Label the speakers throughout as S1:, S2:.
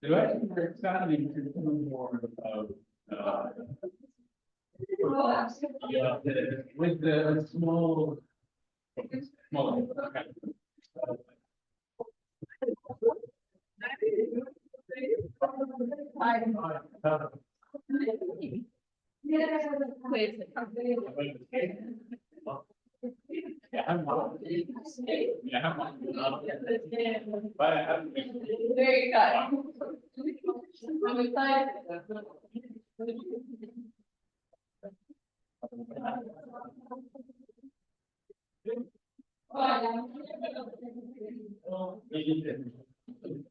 S1: Delighted we're expanding to do more of with the small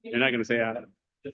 S2: You're not going to say that.
S3: This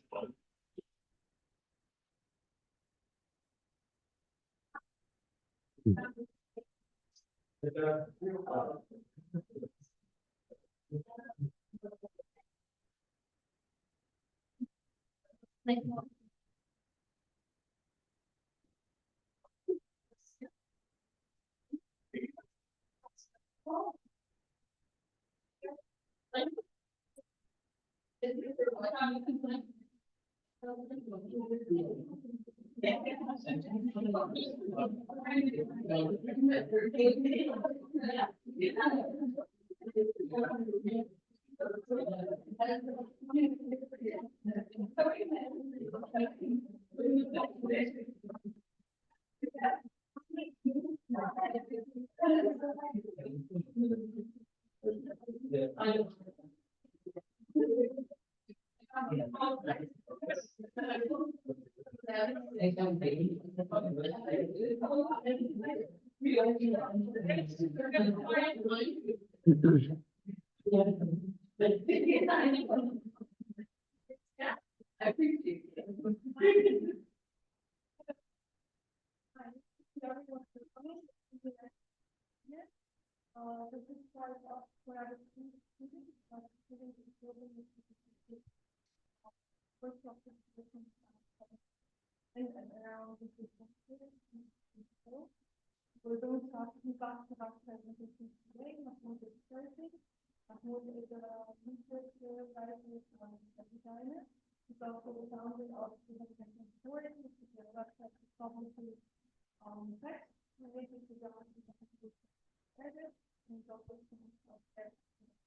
S3: is part of Sporadic Schooling, workshop and around the system. We're going to talk about presentation today. Mahmoud is Thursday. Mahmoud is a researcher, writer, and a designer. He's also the founder of Sporadic, which is a website that publishes text related to the edit. He's also of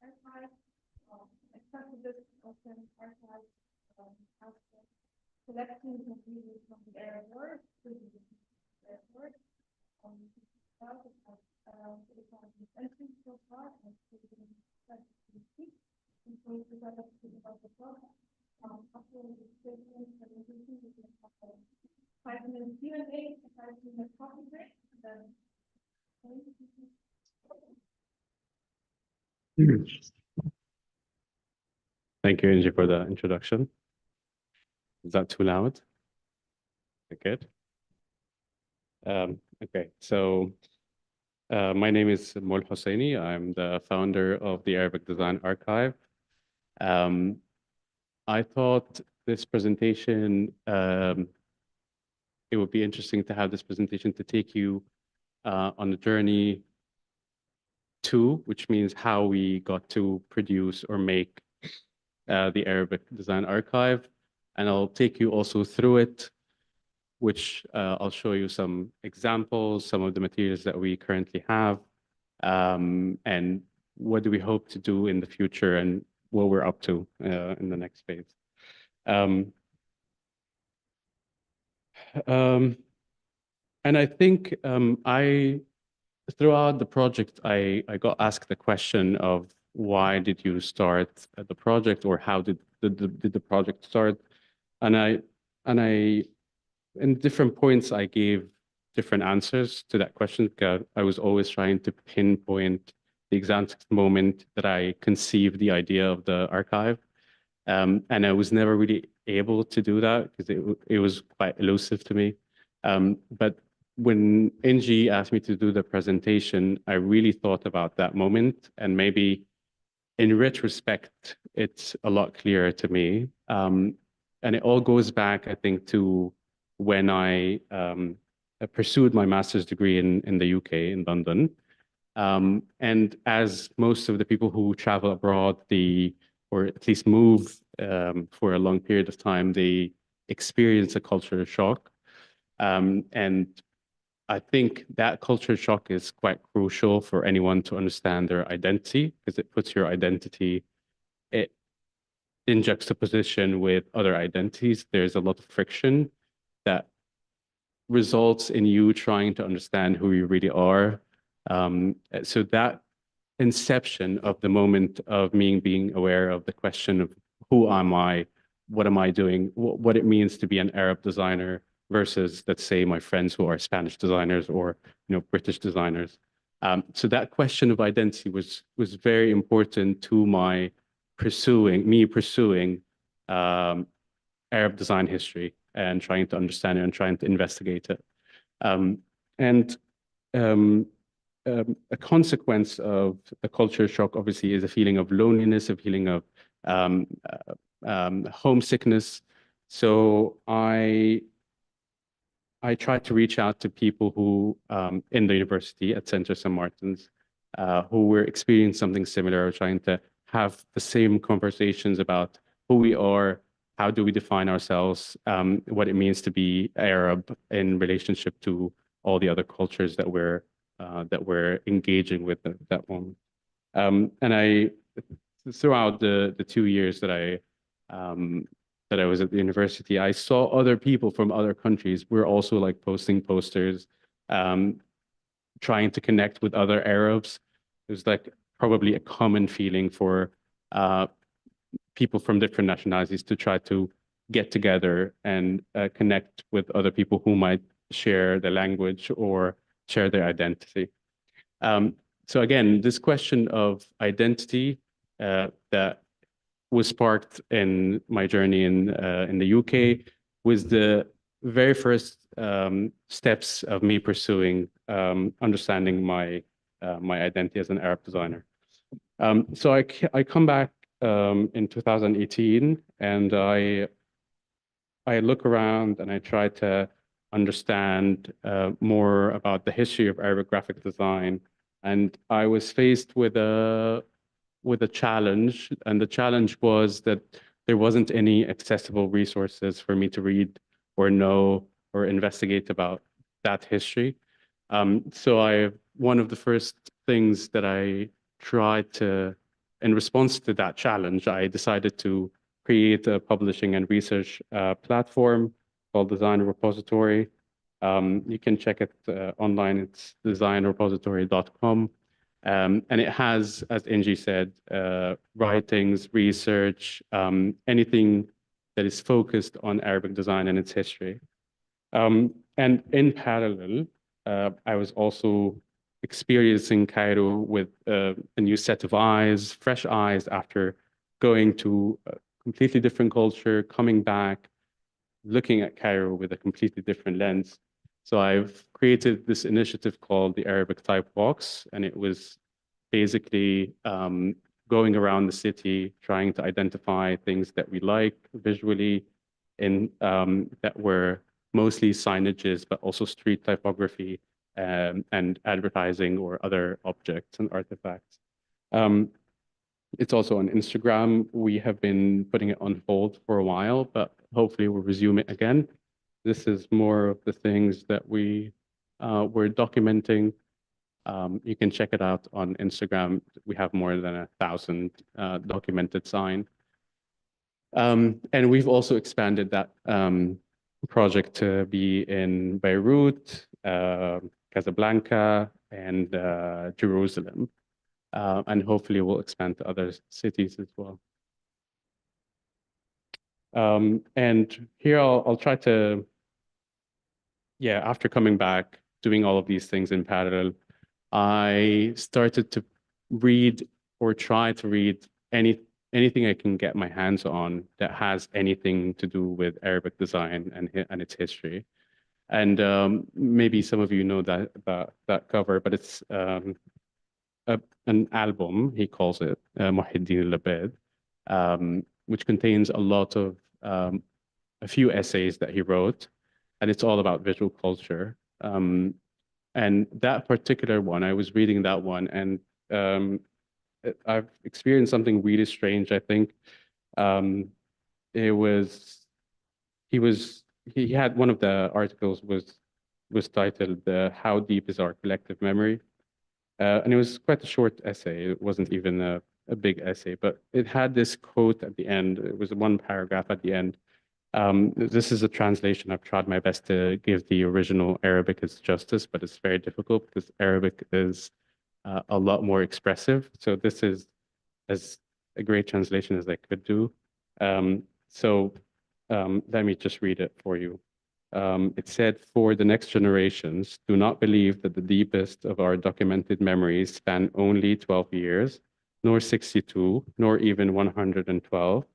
S3: archive, accessible open archive, collecting materials from the Arab world, Arab world. Entries so far, and so we developed about the problem. After the presentation, we can have 5 minutes Q&A, 5 minutes coffee break, then.
S2: Thank you, Angie, for the introduction. Is that too loud? Good. Okay, so my name is Mahmoud El Hossieny. I'm the founder of the Arabic Design Archive. I thought this presentation, it would be interesting to have this presentation to take you on a journey to, which means how we got to produce or make the Arabic Design Archive. And I'll take you also through it, which I'll show you some examples, some of the materials that we currently have, and what do we hope to do in the future and what we're up to in the next phase. And I think throughout the project, I got asked the question of why did you start the project, or how did the project start? And I in different points, I gave different answers to that question, because I was always trying to pinpoint the exact moment that I conceived the idea of the archive. And I was never really able to do that because it was quite elusive to me. But when Angie asked me to do the presentation, I really thought about that moment, and maybe in retrospect, it's a lot clearer to me. And it all goes back, I think, to when I pursued my master's degree in the UK, in London. And as most of the people who travel abroad, or at least move for a long period of time, they experience a culture shock. And I think that culture shock is quite crucial for anyone to understand their identity, because it puts your identity in juxtaposition with other identities. There's a lot of friction that results in you trying to understand who you really are. So that inception of the moment of me being aware of the question of who am I, what am I doing, what it means to be an Arab designer versus, let's say, my friends who are Spanish designers or British designers. So that question of identity was very important to me pursuing Arab design history and trying to understand it and trying to investigate it. And a consequence of the culture shock, obviously, is a feeling of loneliness, a feeling of homesickness. So I tried to reach out to people who, in the university at Center St. Martin's, who were experiencing something similar, trying to have the same conversations about who we are, how do we define ourselves, what it means to be Arab in relationship to all the other cultures that we're engaging with at that moment. And throughout the 2 years that I was at the university, I saw other people from other countries were also like posting posters, trying to connect with other Arabs. It was like probably a common feeling for people from different nationalities to try to get together and connect with other people who might share the language or share their identity. So again, this question of identity that was sparked in my journey in the UK was the very first steps of me pursuing understanding my identity as an Arab designer. So I come back in 2018, and I look around and I try to understand more about the history of Arabic graphic design. And I was faced with a challenge, and the challenge was that there wasn't any accessible resources for me to read or know or investigate about that history. So one of the first things that I tried to, in response to that challenge, I decided to create a publishing and research platform called Design Repository. You can check it online. It's designrepository.com. And it has, as Inji said, writings, research, anything that is focused on Arabic design and its history. And in parallel, I was also experiencing Cairo with a new set of eyes, fresh eyes, after going to a completely different culture, coming back, looking at Cairo with a completely different lens. So I've created this initiative called the Arabic Type Walks, and it was basically going around the city, trying to identify things that we like visually, that were mostly signages, but also street typography and advertising or other objects and artifacts. It's also on Instagram. We have been putting it on hold for a while, but hopefully we'll resume it again. This is more of the things that we're documenting. You can check it out on Instagram. We have more than 1,000 documented signs. And we've also expanded that project to be in Beirut, Casablanca, and Jerusalem. And hopefully we'll expand to other cities as well. And here I'll try to, after coming back, doing all of these things in parallel, I started to read or try to read anything I can get my hands on that has anything to do with Arabic design and its history. And maybe some of you know that cover, but it's an album, he calls it, Muhyiddin al-Labid, which contains a lot of a few essays that he wrote, and it's all about visual culture. And that particular one, I was reading that one, and I've experienced something really strange, I think. it was he had one of the articles was titled "How Deep Is Our Collective Memory," and it was quite a short essay. It wasn't even a big essay, but it had this quote at the end. It was one paragraph at the end. This is a translation. I've tried my best to give the original Arabic its justice, but it's very difficult because Arabic is a lot more expressive. So this is as a great translation as I could do. Let me just read it for you. It said, "For the next generations, do not believe that the deepest of our documented memories span only 12 years, nor 62, nor even 112,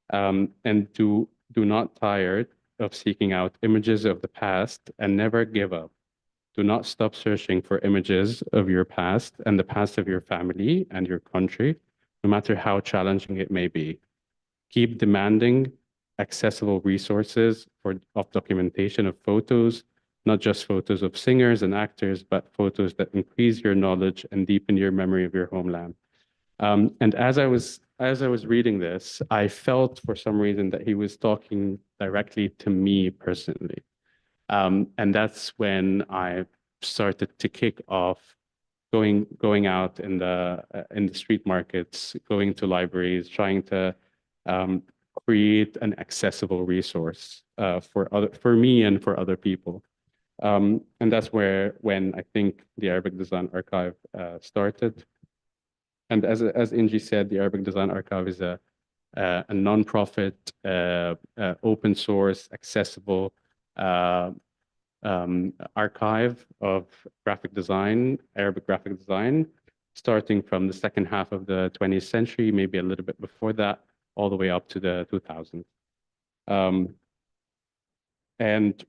S2: and do not tire of seeking out images of the past and never give up. Do not stop searching for images of your past and the past of your family and your country, no matter how challenging it may be. Keep demanding accessible resources of documentation of photos, not just photos of singers and actors, but photos that increase your knowledge and deepen your memory of your homeland." And as I was reading this, I felt for some reason that he was talking directly to me personally. And that's when I started to kick off going out in the street markets, going to libraries, trying to create an accessible resource for me and for other people. And that's when I think the Arabic Design Archive started. And as Inji said, the Arabic Design Archive is a nonprofit, open source, accessible archive of graphic design, Arabic graphic design, starting from the second half of the 20th century, maybe a little bit before that, all the way up to the 2000s. And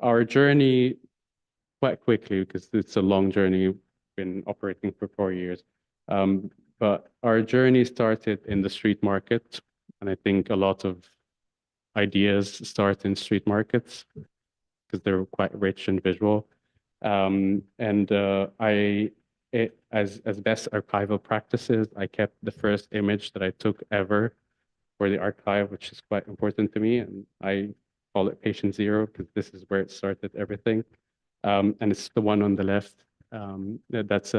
S2: our journey, quite quickly, because it's a long journey, we've been operating for 4 years. But our journey started in the street market, and I think a lot of ideas start in street markets because they're quite rich and visual. As best archival practices, I kept the first image that I took ever for the archive, which is quite important to me, and I call it patient zero because this is where it started everything. And it's the one on the left. That's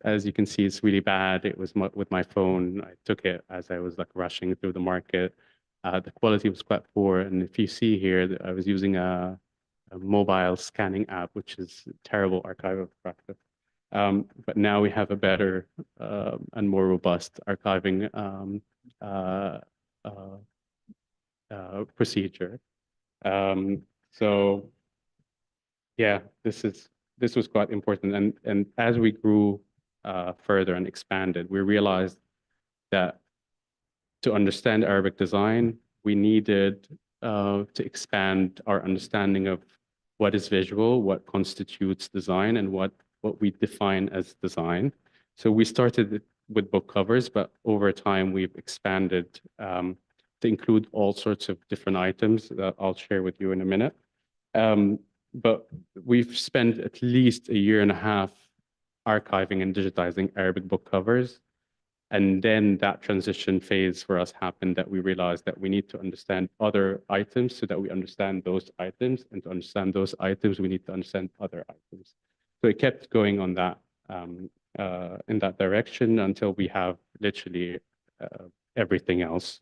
S2: as you can see, it's really bad. It was with my phone. I took it as I was like rushing through the market. The quality was quite poor. And if you see here, I was using a mobile scanning app, which is terrible archival practice. But now we have a better and more robust archiving procedure. So yeah, this was quite important. And as we grew further and expanded, we realized that to understand Arabic design, we needed to expand our understanding of what is visual, what constitutes design, and what we define as design. So we started with book covers, but over time we've expanded to include all sorts of different items that I'll share with you in a minute. But we've spent at least a year and a half archiving and digitizing Arabic book covers. And then that transition phase for us happened that we realized that we need to understand other items so that we understand those items. And to understand those items, we need to understand other items. So it kept going on that in that direction until we have literally everything else.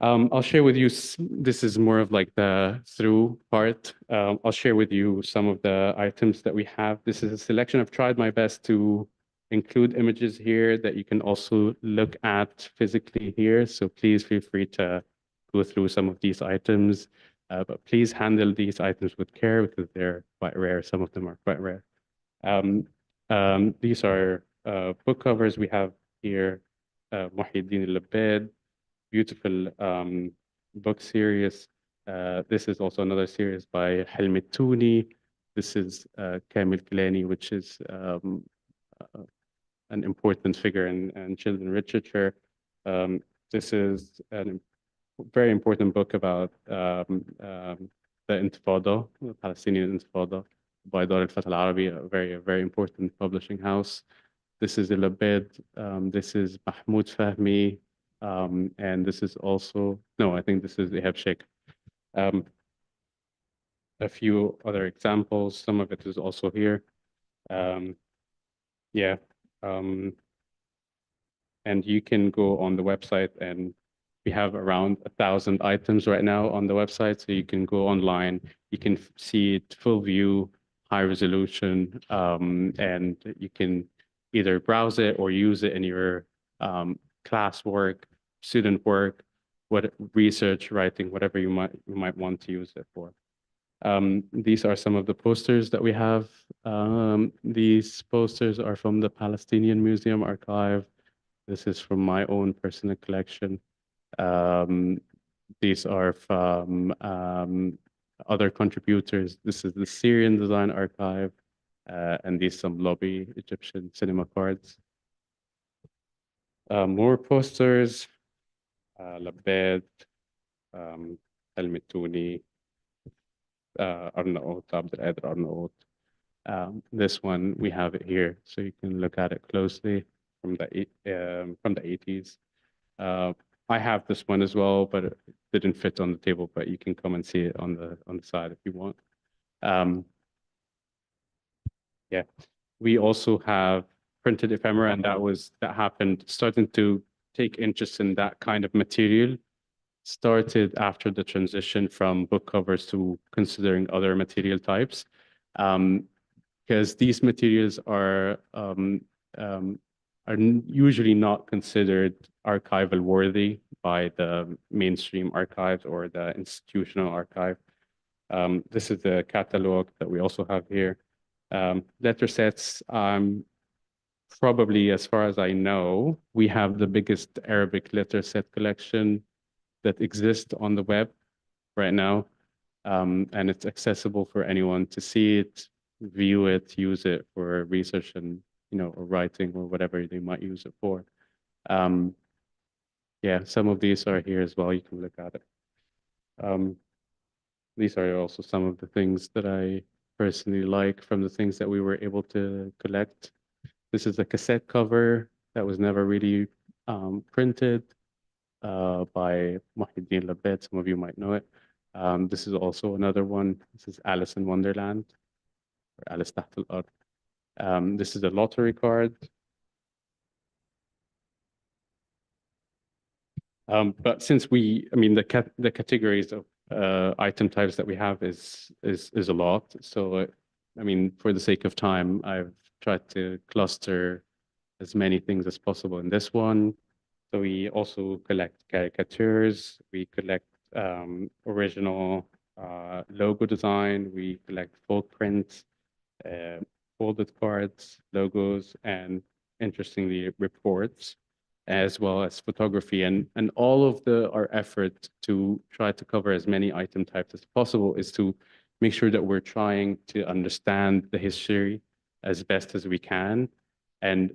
S2: I'll share with you, this is more of like the through part. I'll share with you some of the items that we have. This is a selection. I've tried my best to include images here that you can also look at physically here. So please feel free to go through some of these items, but please handle these items with care because they're quite rare. Some of them are quite rare. These are book covers we have here. Muhyiddin al-Labad, beautiful book series. This is also another series by Helmi Touni. This is Kamil Kilani, which is an important figure in children's literature. This is a very important book about the Intifada, the Palestinian Intifada, by Dar al-Fatah al-Arabi, a very important publishing house. This is El Labad. This is Mahmoud Fahmy. And this is also, no, I think this is the Sheikh. A few other examples, some of it is also here. Yeah. And you can go on the website, and we have around 1,000 items right now on the website. So you can go online, you can see it full view, high resolution, and you can either browse it or use it in your class work, student work, what research, writing, whatever you might want to use it for. These are some of the posters that we have. These posters are from the Palestinian Museum Archive. This is from my own personal collection. These are from other contributors. This is the Syrian Design Archive, and these some lobby Egyptian cinema cards. More posters, Labed, Al-Mituni, Arnaout, Abd al Arnaout. This one, we have it here, so you can look at it closely from the 80s. I have this one as well, but it didn't fit on the table, but you can come and see it on the side if you want. Yeah, we also have printed ephemera, and that happened, starting to take interest in that kind of material started after the transition from book covers to considering other material types. Because these materials are usually not considered archival worthy by the mainstream archives or the institutional archive. This is the catalog that we also have here. Letter sets, probably as far as I know, we have the biggest Arabic letter set collection that exists on the web right now. And it's accessible for anyone to see it, view it, use it for research and, or writing or whatever they might use it for. Yeah, some of these are here as well. You can look at it. These are also some of the things that I personally like from the things that we were able to collect. This is a cassette cover that was never really printed by Mahmoud El Hossieny. Some of you might know it. This is also another one. This is Alice in Wonderland, or Alice تحت الأرض. This is a lottery card. But since the categories of item types that we have is a lot. So, for the sake of time, I've tried to cluster as many things as possible in this one. So we also collect caricatures. We collect original logo design. We collect folk prints, folded cards, logos, and interestingly, reports, as well as photography. And all of our effort to try to cover as many item types as possible is to make sure that we're trying to understand the history as best as we can. And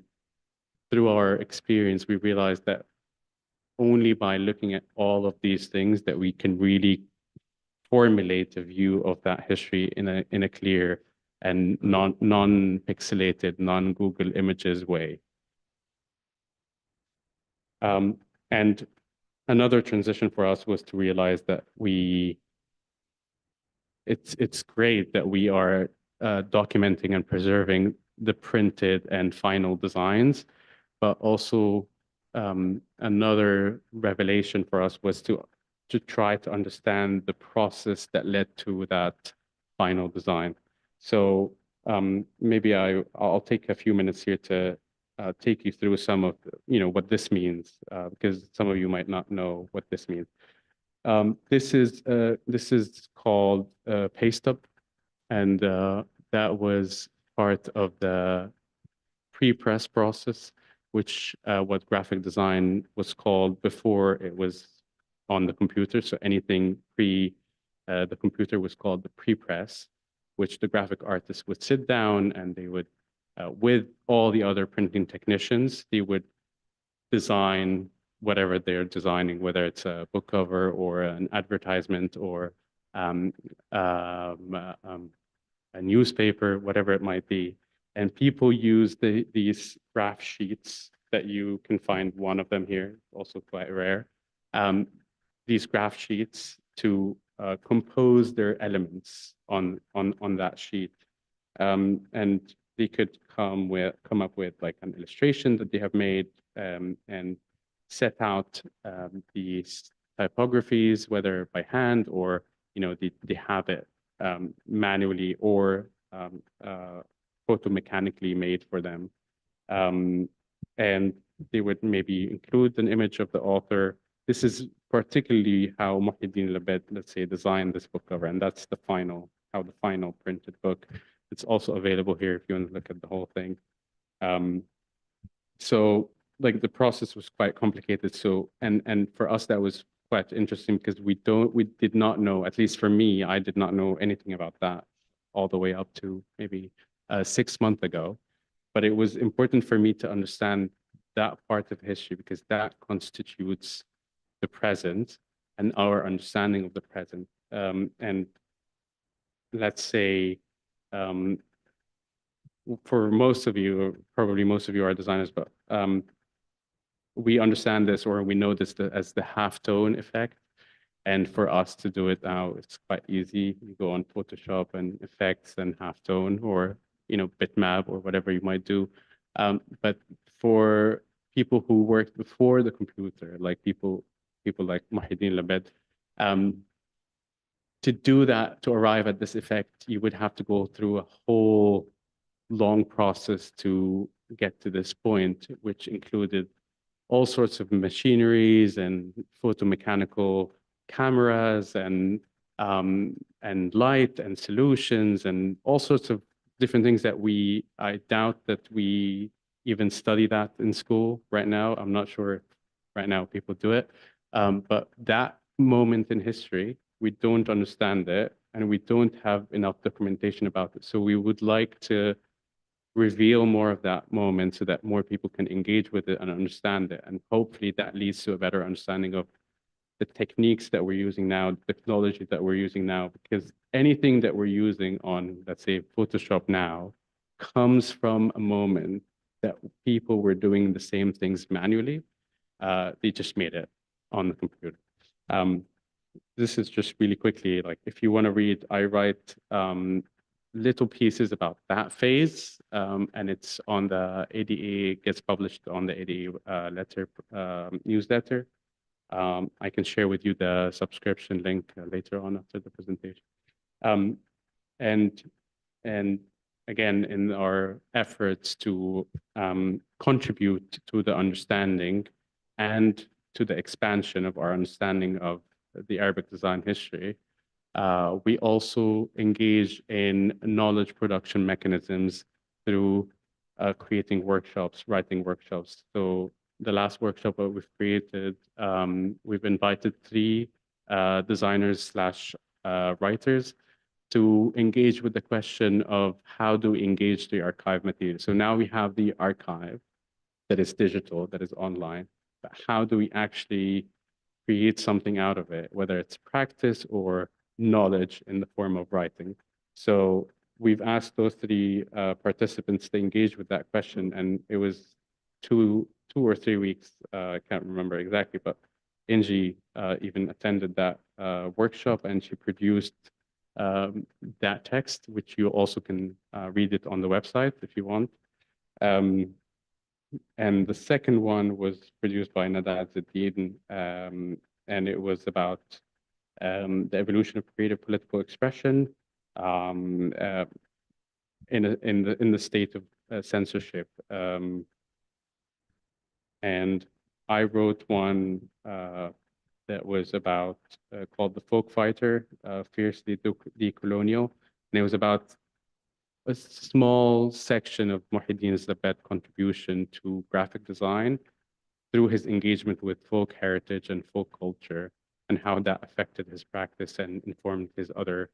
S2: through our experience, we realized that only by looking at all of these things that we can really formulate a view of that history in a clear and non-pixelated, non-Google Images way. And another transition for us was to realize that it's great that we are documenting and preserving the printed and final designs, but also another revelation for us was to try to understand the process that led to that final design. So maybe I'll take a few minutes here to take you through some of what this means, because some of you might not know what this means. This is called paste-up, and that was part of the pre-press process, which what graphic design was called before it was on the computer. So anything pre the computer was called the pre-press, which the graphic artists would sit down and they would, with all the other printing technicians, they would design whatever they're designing, whether it's a book cover or an advertisement or a newspaper, whatever it might be. And people use these graph sheets that you can find one of them here, also quite rare. Um, these graph sheets to compose their elements on that sheet, and they could come up with like an illustration that they have made, and set out these typographies, whether by hand or they have it manually or photomechanically made for them. And they would maybe include an image of the author. This is particularly how Mohyeddin Labed, let's say, designed this book cover, and that's the final printed book. It's also available here if you want to look at the whole thing. So like the process was quite complicated. So and for us that was quite interesting because we did not know, at least for me, I did not know anything about that all the way up to maybe 6 months ago. But it was important for me to understand that part of history because that constitutes the present and our understanding of the present. And let's say, for most of you, or probably most of you are designers, but we understand this or we know this as the halftone effect. And for us to do it now, it's quite easy. You go on Photoshop and effects and halftone or bitmap or whatever you might do. But for people who worked before the computer, like people like Mohyeddin Labed, to do that, to arrive at this effect, you would have to go through a whole long process to get to this point, which included all sorts of machineries and photomechanical cameras and light and solutions and all sorts of different things that I doubt that we even study that in school right now. I'm not sure if right now people do it. But that moment in history, we don't understand it and we don't have enough documentation about it. So we would like to reveal more of that moment so that more people can engage with it and understand it. And hopefully that leads to a better understanding of the techniques that we're using now, the technology that we're using now, because anything that we're using on, let's say, Photoshop now comes from a moment that people were doing the same things manually. They just made it on the computer. This is just really quickly, like if you want to read, I write little pieces about that phase, and it's on the ADA, gets published on the ADA newsletter. I can share with you the subscription link later on after the presentation. And again, in our efforts to contribute to the understanding and to the expansion of our understanding of the Arabic design history, we also engage in knowledge production mechanisms through creating workshops, writing workshops. So the last workshop that we've created, we've invited 3 designers slash writers to engage with the question of how do we engage the archive material. So now we have the archive that is digital, that is online, but how do we actually create something out of it, whether it's practice or knowledge in the form of writing. So we've asked those 3 participants to engage with that question, and it was 2 or 3 weeks, I can't remember exactly, but Inji even attended that workshop and she produced that text, which you also can read it on the website if you want. And the second one was produced by Nada Zeddin, and it was about the evolution of creative political expression in the state of censorship. And I wrote one that was about called The Folk Fighter, Fiercely Decolonial, and it was about a small section of Mohyeddin Labed's contribution to graphic design through his engagement with folk heritage and folk culture, and how that affected his practice and informed his other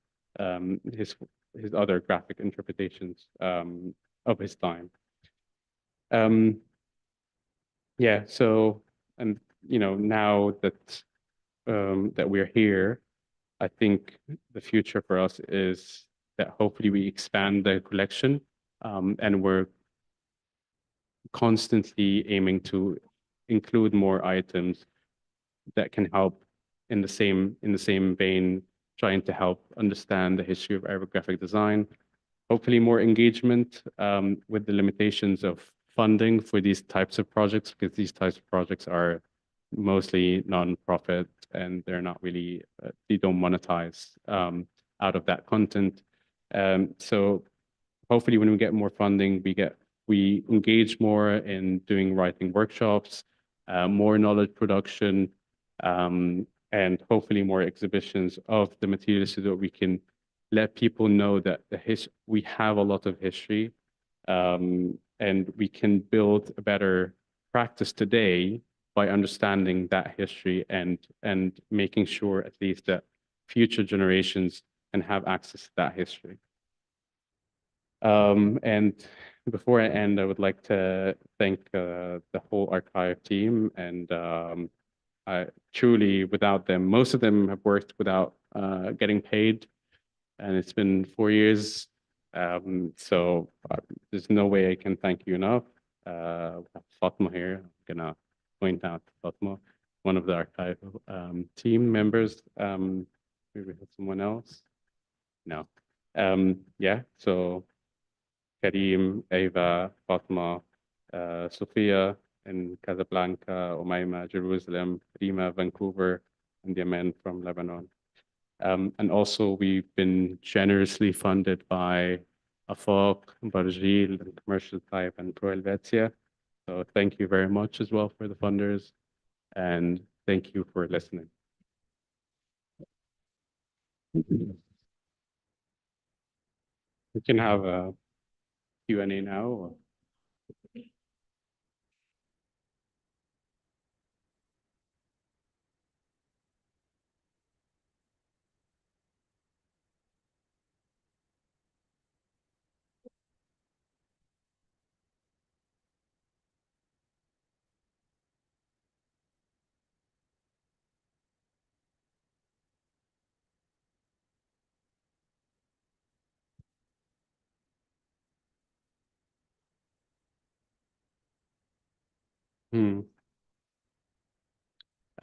S2: graphic interpretations of his time. Yeah. So, and now that that we're here, I think the future for us is that hopefully we expand the collection, and we're constantly aiming to include more items that can help in the same vein, trying to help understand the history of Arabic graphic design. Hopefully more engagement with the limitations of funding for these types of projects, because these types of projects are mostly non-profit and they're not really, they don't monetize out of that content. So hopefully when we get more funding, we engage more in doing writing workshops, more knowledge production, and hopefully more exhibitions of the materials so that we can let people know that we have a lot of history, and we can build a better practice today by understanding that history and making sure at least that future generations can have access to that history. And before I end, I would like to thank the whole archive team, and I truly, without them, most of them have worked without getting paid, and it's been 4 years. So there's no way I can thank you enough. We have Fatma here. I'm gonna point out Fatma, one of the archive team members. Maybe we have someone else. No. Yeah. So Karim, Ava, Fatma, Sophia in Casablanca, Umayma, Jerusalem, Rima, Vancouver, and Yemen from Lebanon. And also we've been generously funded by Ifao, Barjil, and Commercial Type, and Pro Helvetia. So thank you very much as well for the funders, and thank you for listening. We can have a Q&A now. Or... Hmm.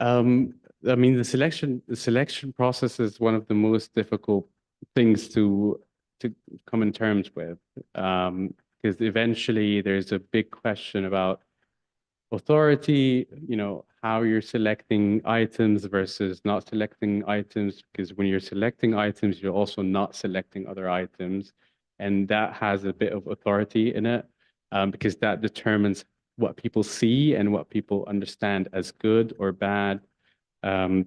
S2: I mean, the selection process is one of the most difficult things to come in terms with, because eventually there's a big question about authority, how you're selecting items versus not selecting items, because when you're selecting items, you're also not selecting other items, and that has a bit of authority in it, because that determines what people see and what people understand as good or bad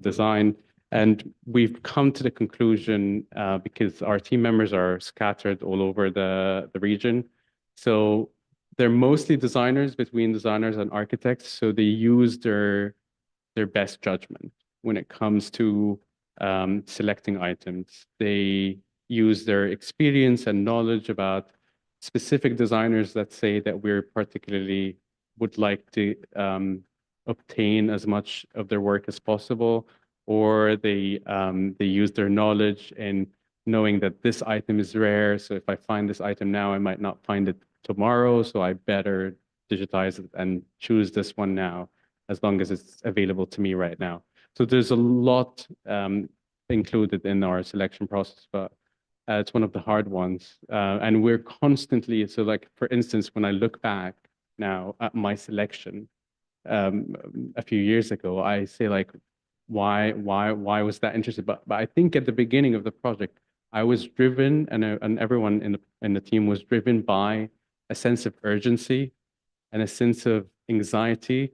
S2: design. And we've come to the conclusion, because our team members are scattered all over the region. So they're mostly designers, between designers and architects. So they use their best judgment when it comes to selecting items. They use their experience and knowledge about specific designers that say that we're particularly would like to obtain as much of their work as possible, or they use their knowledge in knowing that this item is rare. So if I find this item now, I might not find it tomorrow, so I better digitize it and choose this one now, as long as it's available to me right now. So there's a lot included in our selection process, but it's one of the hard ones. And we're constantly, so like, for instance, when I look back now at my selection a few years ago, I say like, why was that interesting? But I think at the beginning of the project, I was driven, and everyone in the team was driven by a sense of urgency and a sense of anxiety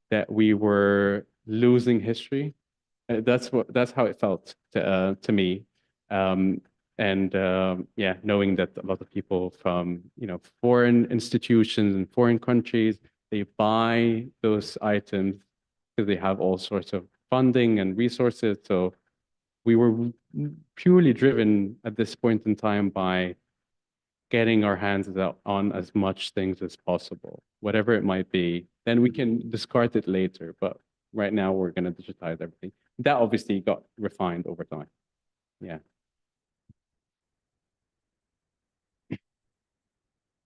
S2: that we were losing history. That's how it felt to me. Yeah, knowing that a lot of people from foreign institutions and foreign countries, they buy those items because they have all sorts of funding and resources. So we were purely driven at this point in time by getting our hands on as much things as possible, whatever it might be. Then we can discard it later, but right now we're going to digitize everything. That obviously got refined over time. Yeah.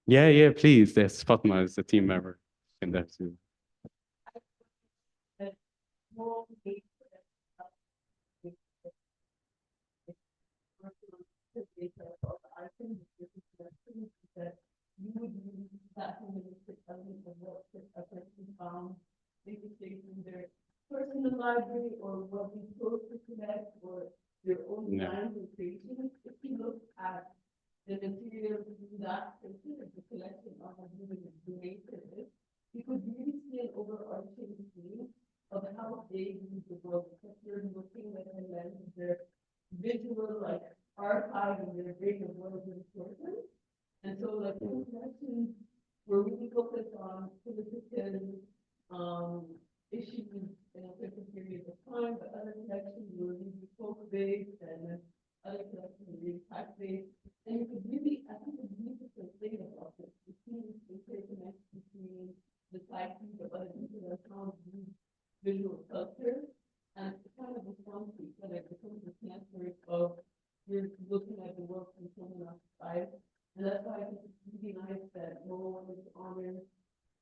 S2: Yeah, please. Yes, Fatma is a team member. in there too.
S3: More data of the items that you would use that of what a person found, maybe in their personal library or what we chose to collect or their own designs and creations. If you look at the material that the collection of human donated is, you could really see an overarching theme of how they use the world, because you're looking at the lens of their visual like archive and their brain of what is important. And so like the collections were really focused on political issues in a certain period of time, but other collections were really folk-based and other collections were really fact-based. And you could really, I think the beautiful thing about this, you see this interconnect between the psyches of other people that found these visual culture, and it's kind of a response that it becomes a network of you're looking at the work from someone else's side. And that's why I think it's really nice that no one is honoring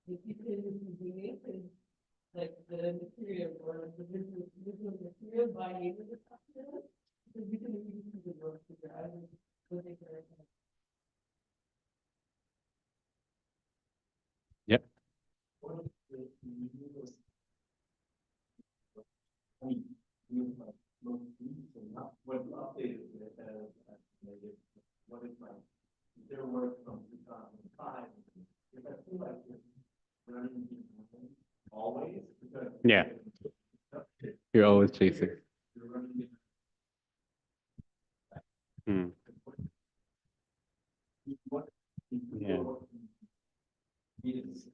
S3: the people who donated like the material or the visual material by name of the customer, because we can really see the work with their eyes when they get it.
S2: Yep.
S1: What updated it as what is like their work from 2005. Because I feel like it's running always because
S2: Yeah. You're always chasing.
S1: you're running
S2: Hmm.
S1: what
S2: Yeah.
S1: is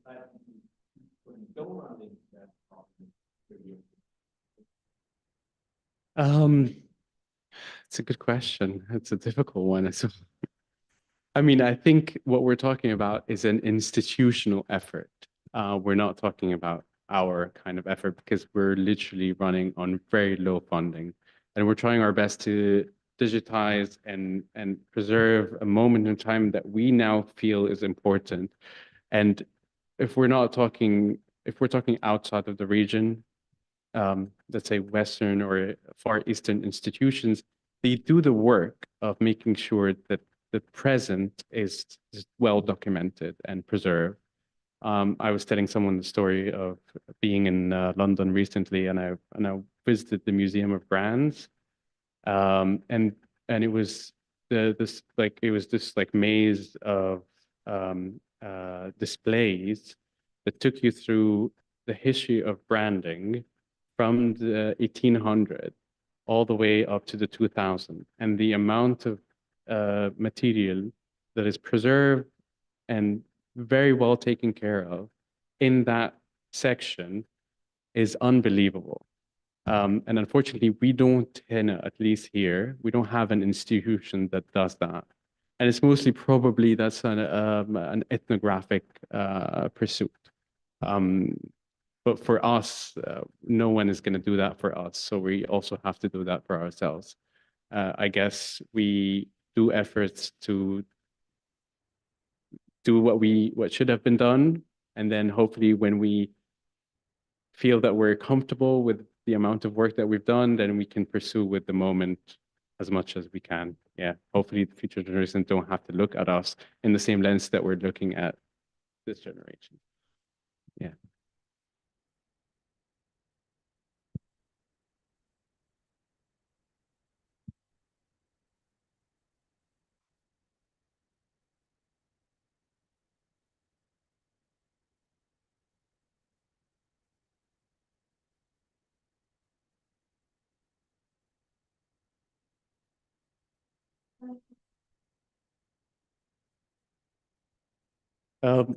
S1: when you don't run into that problem for you.
S2: It's a good question. It's a difficult one. So, I mean, I think what we're talking about is an institutional effort. We're not talking about our kind of effort because we're literally running on very low funding, and we're trying our best to digitize and preserve a moment in time that we now feel is important. And if we're not talking, if we're talking outside of the region, let's say Western or Far Eastern institutions, they do the work of making sure that the present is well documented and preserved. I was telling someone the story of being in London recently, and I visited the Museum of Brands, and it was this like maze of displays that took you through the history of branding from the 1800 all the way up to the 2000, and the amount of material that is preserved and very well taken care of in that section is unbelievable. And unfortunately, we don't, at least here, we don't have an institution that does that. And it's mostly probably that's an ethnographic pursuit. But for us, no one is going to do that for us. So we also have to do that for ourselves. I guess we do efforts to do what should have been done. And then hopefully when we feel that we're comfortable with the amount of work that we've done, then we can pursue with the moment as much as we can. Yeah. Hopefully the future generations don't have to look at us in the same lens that we're looking at this generation. Yeah.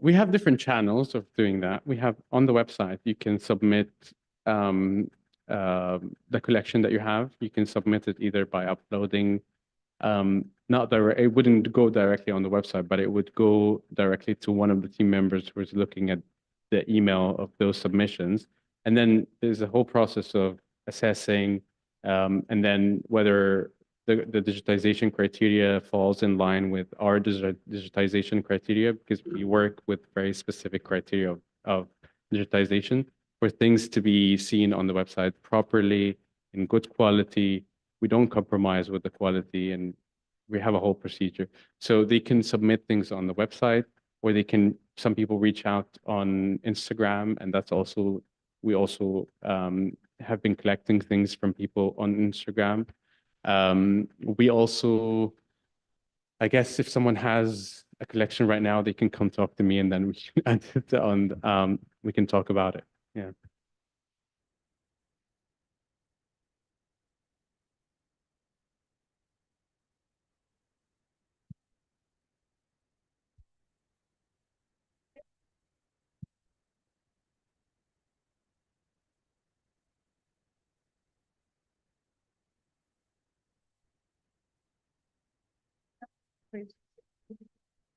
S2: We have different channels of doing that. We have on the website, you can submit the collection that you have. You can submit it either by uploading, not direct, it wouldn't go directly on the website, but it would go directly to one of the team members who is looking at the email of those submissions. And then there's a whole process of assessing, and then whether the digitization criteria falls in line with our digitization criteria, because we work with very specific criteria of digitization, for things to be seen on the website properly, in good quality. We don't compromise with the quality, and we have a whole procedure. So they can submit things on the website, or they can, some people reach out on Instagram, and that's also, we also have been collecting things from people on Instagram. We also, I guess if someone has a collection right now, they can come talk to me, and then we can add it on, we can talk about it. Yeah.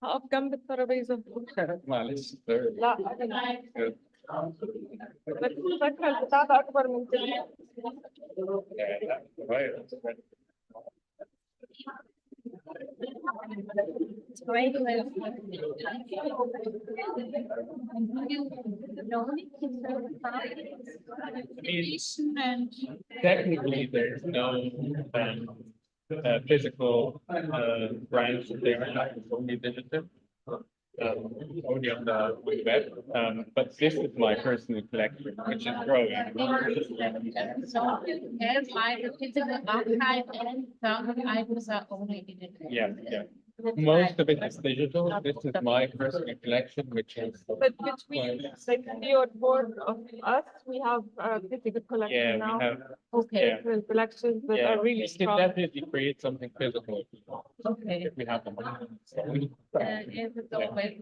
S3: هقف جنب الترابيزة.
S2: معلش.
S3: لا بس فاكرة البتاع ده أكبر من كده.
S4: Technically, there's no physical branch there, like it's only digital, only on the web. But this is my personal collection, which is growing.
S5: As my physical archive and some items are only digital.
S4: Yeah, yeah. Most of it is digital. This is my personal collection, which is.
S3: But between like 3 or 4 of us, we have a pretty good collection
S4: Yeah,
S3: now.
S4: we have.
S5: Okay.
S4: Yeah.
S3: Different collections that
S4: Yeah,
S3: are really
S4: we can
S3: strong.
S4: definitely create something physical.
S5: Okay.
S4: If we have the money.
S5: If it's always.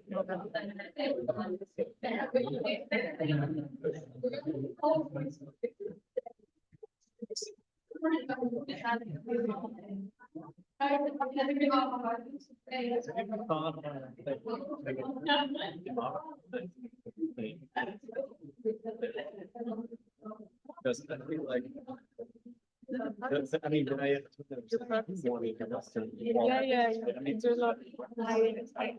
S1: Because I feel like. I mean,
S3: Yeah, it's a lot.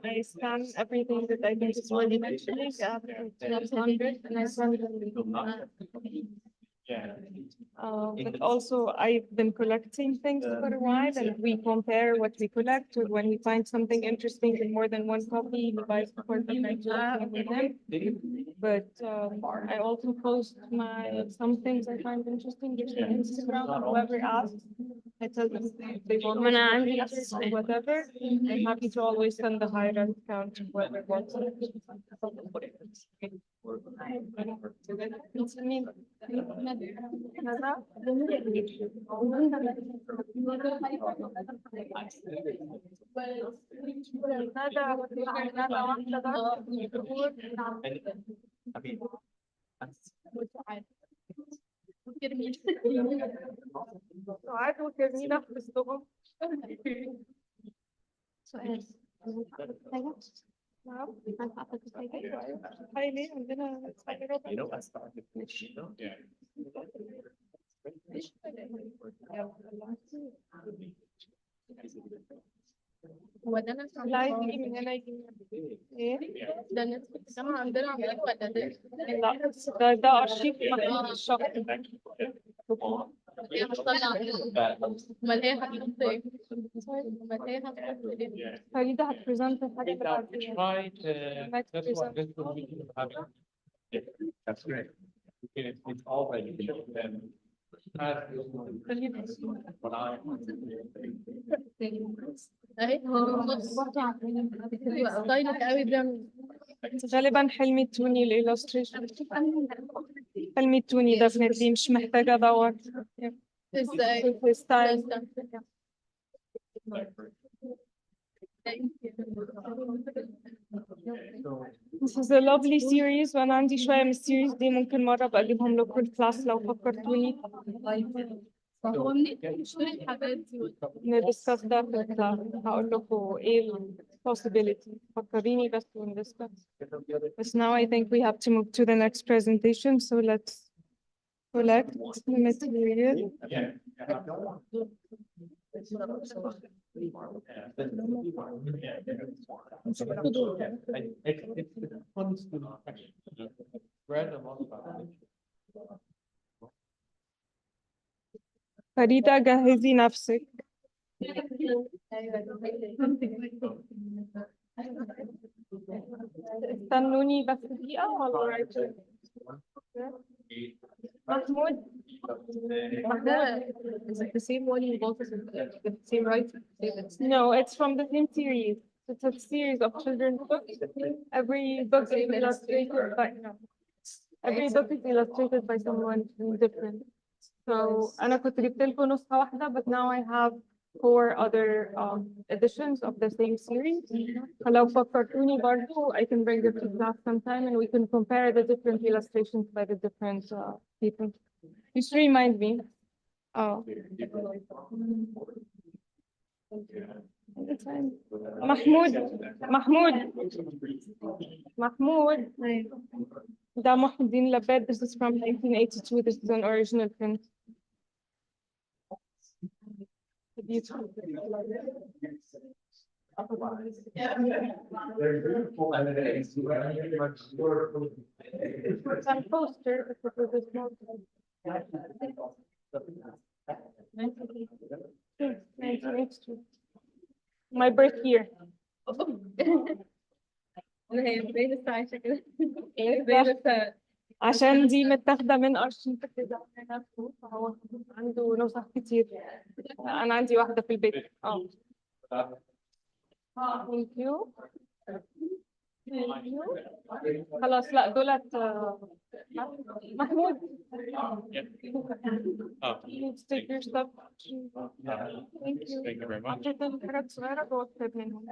S3: I scan everything that I think is worth mentioning after 100, and I send them.
S4: Yeah.
S3: But also, I've been collecting things for a while, and we compare what we collect. Or when we find something interesting in more than one copy, we buy for the next one with them. But I also post some things I find interesting just on Instagram. Whoever asks, I tell them if they want or whatever. I'm happy to always send the higher end count to whoever wants it. ساعات وترمينا في وسطهم.
S5: سؤال.
S3: نعم. هاي ليه عندنا
S1: I started with,
S4: Yeah.
S5: هو ده نفس
S3: لا يجي من هنا يجي من هنا. ايه؟
S5: ده نفس الجامعة عندنا عمليه ولا ده؟
S3: لا ده أرشيف محمود الشخصي.
S5: هي هتطلع امال هي هتحط ايه؟ امال هي هتحط ايه؟
S3: فريدة هتبريزنت الحاجة اللي بعديها.
S4: Try to, that's what this will be having.
S1: yeah, that's great. It's already then. What I.
S5: اهي ستايلك قوي بيعمل
S3: غالبا حلمي التوني الإلستريشن. حلمي التوني definitely مش محتاجة أدور.
S5: ازاي؟
S3: في ستايل. This is a lovely series وأنا عندي شوية من السيريز دي ممكن مرة أبقى أجيبهم لكم الكلاس لو فكرتوني.
S5: هو منين بتشتري الحاجات دي؟
S3: ندسكس ده في الكلاس. هقول لكم إيه ال possibility. فكريني بس وندسكس. But now I think we have to move to the next presentation, so let's collect the material.
S1: Yeah.
S3: فريدة جهزي نفسك. استنوني بس دقيقة ولا محمود.
S6: Is it the same one you bought us with the same right?
S3: No, it's from the same series. It's a series of children's books. Every book is illustrated by every book is illustrated by someone different. So أنا كنت جبت لكم نسخة واحدة, but now I have 4 other editions of the same series. فلو فكرتوني برضو, I can bring it to class sometime and we can compare the different illustrations by the different people. You should remind me. Oh. محمود. ده محي الدين لباد. This is from 1982. This is an original print. Beautiful. It's on poster. It's a small. My birth year. عشان دي متاخدة من أرشيف كده نفسه, فهو عنده نسخ كتير. أنا عندي واحدة في البيت. Thank you. Thank you. خلاص لا دولت محمود. Please take your stuff. Thank you.
S4: Thank you very much.
S3: حطيت حاجات صغيرة جوه الكتاب منهم.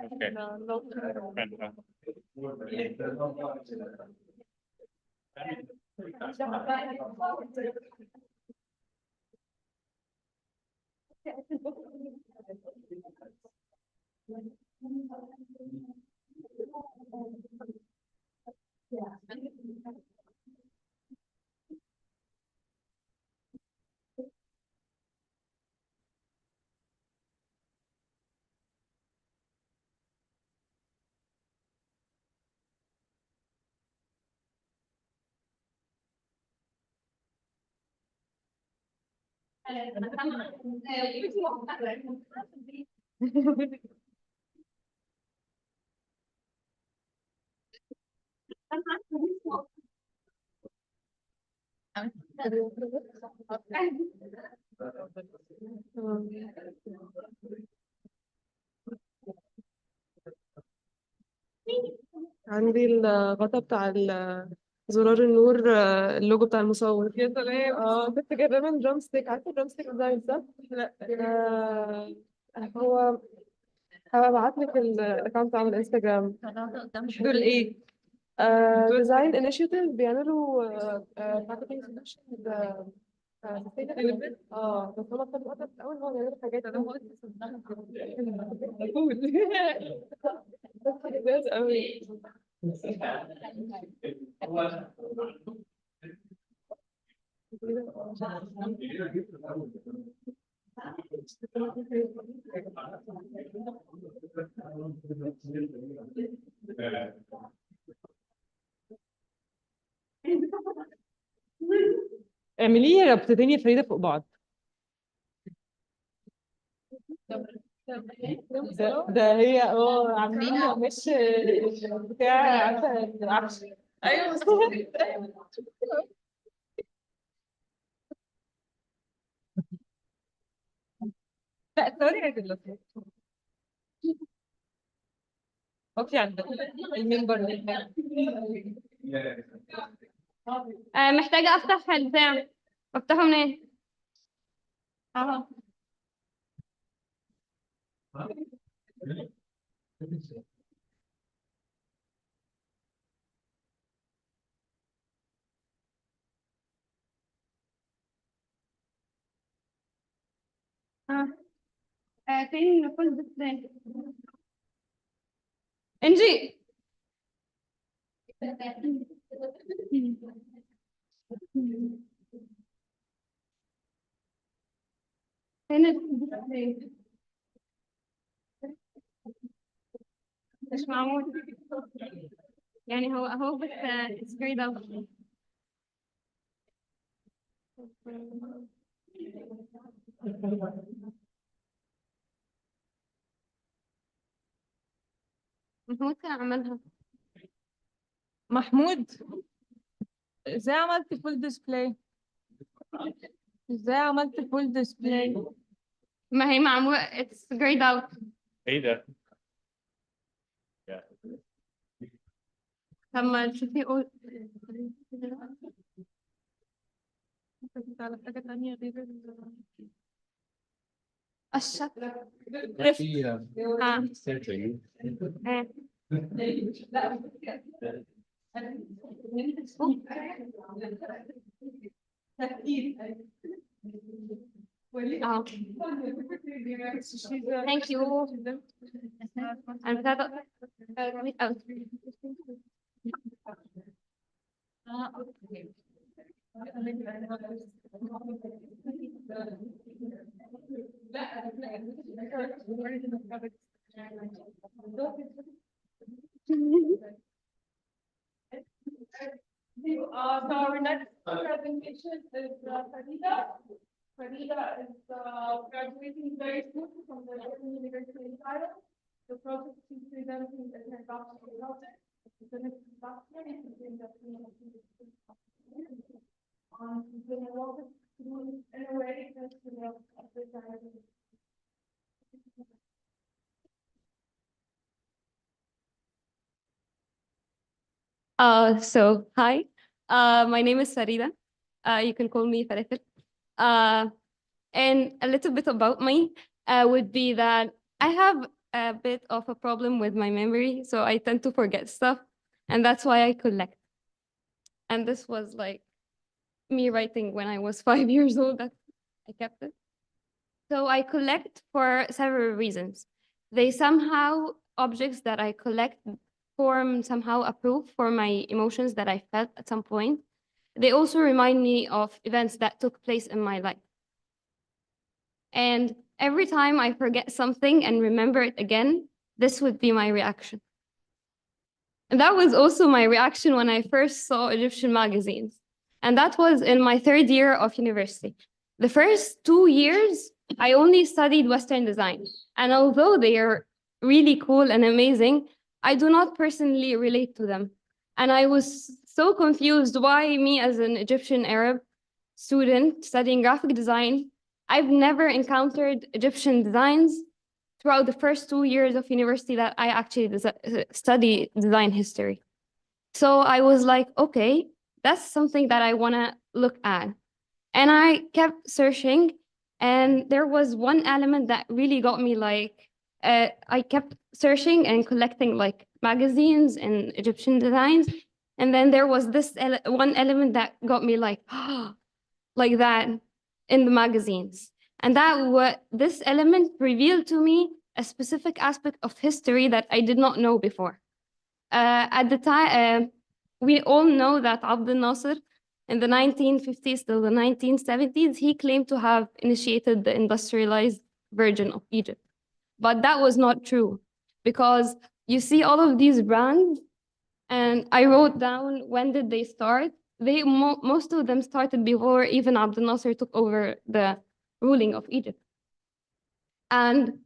S3: عندي الغطا بتاع زرار النور, اللوجو بتاع المصور. يا سلام. كنت جايباه من درام ستيك. عارفه درام ستيك ديزاين صح؟ لا. هو هبعت لك الاكونت على الانستجرام. دول ايه؟ ديزاين انيشيتيف بيعملوا باكجينج سوليوشنز. بس هما في الوقت الاول هو بيعملوا حاجات. انا قلت بس لذيذ قوي. اعملي ربطتين يا فريدة فوق بعض. ده هي عاملين مش بتاع عارفه العفش. ايوه لا سوري يا جلسة. اوكي عندك المنبر.
S7: محتاجة أفتح البتاع. أفتحه منين؟ أهو. فين فول ديسبلاي؟ إنجي. فين الديسبلاي؟ مش معمول يعني هو بس it's grayed out. محمود كان عملها.
S6: محمود ازاي عملت فول ديسبلاي؟ ازاي عملت فول ديسبلاي؟
S7: ما هي معمول it's grayed out.
S4: ايه ده؟
S7: طب ما تشوفي
S6: على حاجة تانية غير
S7: الشكل.
S4: Searching.
S7: Thank you. I'm glad that
S3: So our next presentation is Farida. Farida is graduating very soon from the Open University in Cairo. The project she's presenting is her doctoral project. It's a doctorate in investigative. She's been involved in a way that's of the
S7: So hi, my name is Farida. You can call me Farifil. And a little bit about me would be that I have a bit of a problem with my memory, so I tend to forget stuff, and that's why I collect. And this was like me writing when I was 5 years old, that I kept it. So I collect for several reasons. They somehow, objects that I collect form somehow a proof for my emotions that I felt at some point. They also remind me of events that took place in my life. And every time I forget something and remember it again, this would be my reaction. And that was also my reaction when I first saw Egyptian magazines. And that was in my 3rd year of university. The first 2 years, I only studied Western design. And although they are really cool and amazing, I do not personally relate to them. And I was so confused why me as an Egyptian Arab student studying graphic design, I've never encountered Egyptian designs throughout the first 2 years of university that I actually study design history. So I was like, okay, that's something that I want to look at. And I kept searching, and there was one element that really got me like, I kept searching and collecting like magazines and Egyptian designs. And then there was this one element that got me like, like that in the magazines. And this element revealed to me a specific aspect of history that I did not know before. At the time, we all know that Abdel Nasser in the 1950s till the 1970s, he claimed to have initiated the industrialized version of Egypt. But that was not true, because you see all of these brands, and I wrote down when did they start. Most of them started before even Abdel Nasser took over the ruling of Egypt. And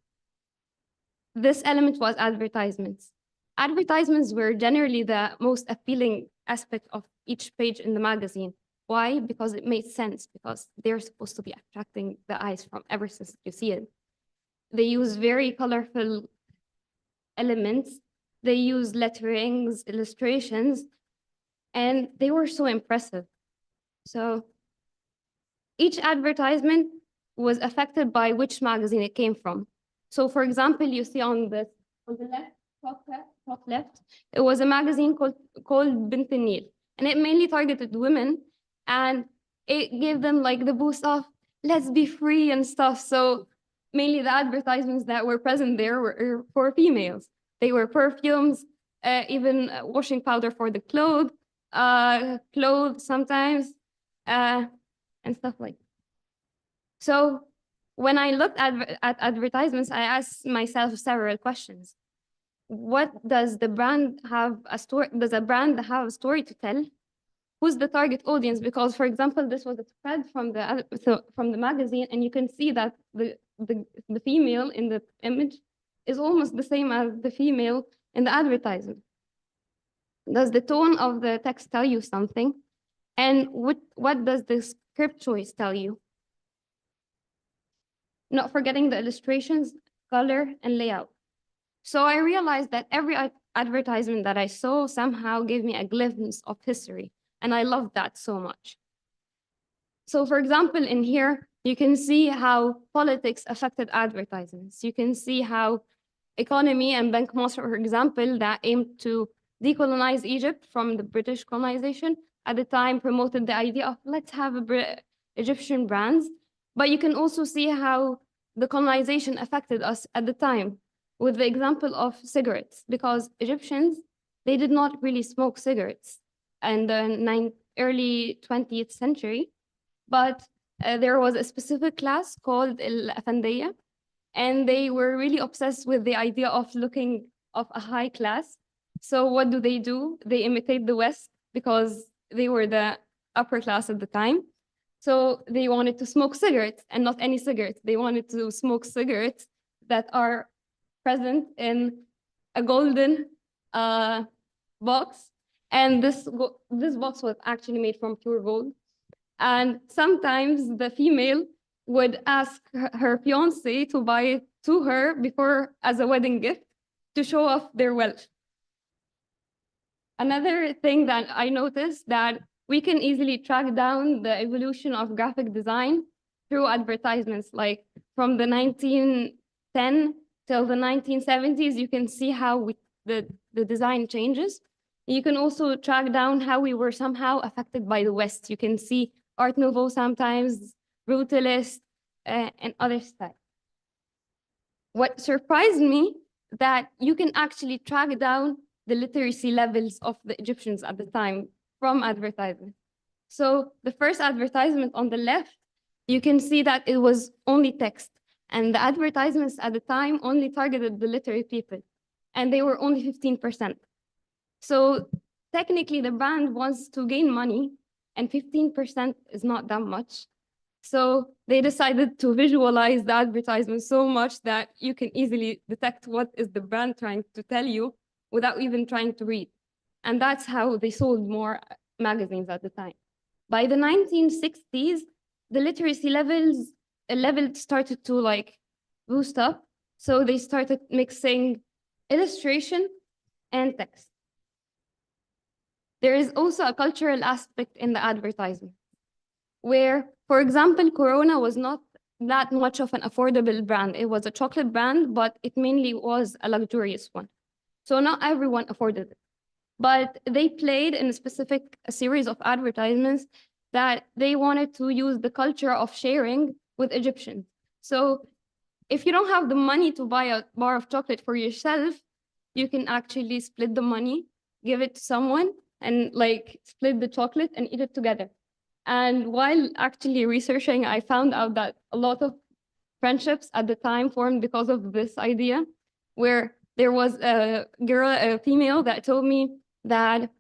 S7: this element was advertisements. Advertisements were generally the most appealing aspect of each page in the magazine. Why? Because it made sense, because they're supposed to be attracting the eyes from ever since you see it. They use very colorful elements. They use letterings, illustrations, and they were so impressive. So each advertisement was affected by which magazine it came from. So for example, you see on the left, top left, it was a magazine called Bint al-Nil, and it mainly targeted women, and it gave them like the boost of let's be free and stuff. So mainly the advertisements that were present there were for females. They were perfumes, even washing powder for the clothes sometimes, and stuff like that. So when I looked at advertisements, I asked myself several questions. what does the brand have a story? Does a brand have a story to tell? Who's the target audience? Because, for example, this was a spread from the magazine, and you can see that the female in the image is almost the same as the female in the advertisement. Does the tone of the text tell you something? And what does the script choice tell you? Not forgetting the illustrations, color, and layout. So I realized that every advertisement that I saw somehow gave me a glimpse of history, and I loved that so much. So for example, in here, you can see how politics affected advertisements. You can see how economy and Bank Masr, for example, that aimed to decolonize Egypt from the British colonization, at the time promoted the idea of let's have Egyptian brands. But you can also see how the colonization affected us at the time, with the example of cigarettes, because Egyptians, they did not really smoke cigarettes in the early 20th century, but there was a specific class called Al-Afandiyya, and they were really obsessed with the idea of looking of a high class. So what do? They imitate the West because they were the upper class at the time. So they wanted to smoke cigarettes, and not any cigarettes. They wanted to smoke cigarettes that are present in a golden box. And this box was actually made from pure gold. And sometimes the female would ask her fiance to buy it to her before as a wedding gift to show off their wealth. Another thing that I noticed that we can easily track down the evolution of graphic design through advertisements, like from the 1910 till the 1970s, you can see how the design changes. You can also track down how we were somehow affected by the West. You can see Art Nouveau sometimes, Brutalist, and other styles. What surprised me that you can actually track down the literacy levels of the Egyptians at the time from advertisement. So the first advertisement on the left, you can see that it was only text, and the advertisements at the time only targeted the literate people, and they were only 15%. So technically the brand wants to gain money, and 15% is not that much. So they decided to visualize the advertisement so much that you can easily detect what is the brand trying to tell you without even trying to read. And that's how they sold more magazines at the time. By the 1960s, the literacy level started to like boost up. So they started mixing illustration and text. There is also a cultural aspect in the advertisement, where, for example, Corona was not that much of an affordable brand. It was a chocolate brand, but it mainly was a luxurious one. So not everyone afforded it. But they played in a series of advertisements that they wanted to use the culture of sharing with Egyptians. So if you don't have the money to buy a bar of chocolate for yourself, you can actually split the money, give it to someone, and like split the chocolate and eat it together. And while actually researching, I found out that a lot of friendships at the time formed because of this idea, where there was a female that told me that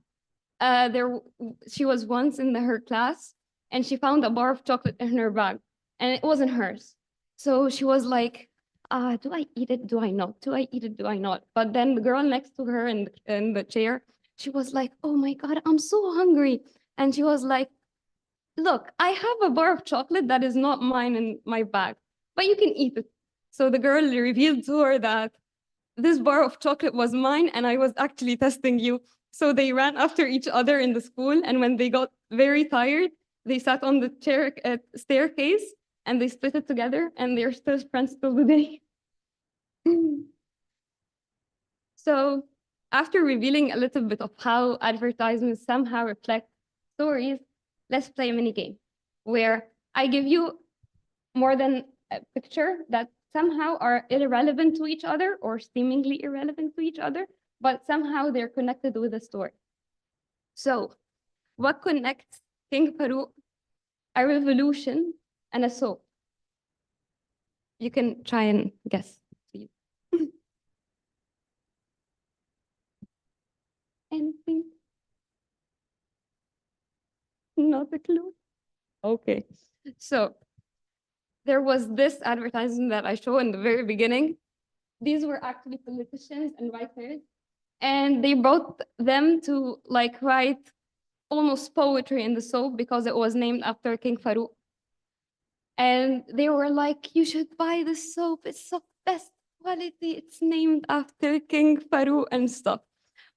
S7: she was once in her class and she found a bar of chocolate in her bag and it wasn't hers. So she was like, do I eat it? Do I not? Do I eat it? Do I not? But then the girl next to her in the chair, she was like, oh my God, I'm so hungry. And she was like, look, I have a bar of chocolate that is not mine in my bag, but you can eat it. So the girl revealed to her that this bar of chocolate was mine and I was actually testing you. So they ran after each other in the school. And when they got very tired, they sat on the staircase and they split it together and they're still friends till today. So after revealing a little bit of how advertisements somehow reflect stories, let's play a mini game where I give you more than a picture that somehow are irrelevant to each other or seemingly irrelevant to each other, but somehow they're connected with a story. So what connects King Farouk, a revolution, and a soap? You can try and guess. Anything? Not a clue. Okay. So there was this advertisement that I showed in the very beginning. These were actually politicians and writers, and they brought them to like write almost poetry in the soap because it was named after King Farouk. And they were like, you should buy this soap. It's of best quality. It's named after King Farouk and stuff.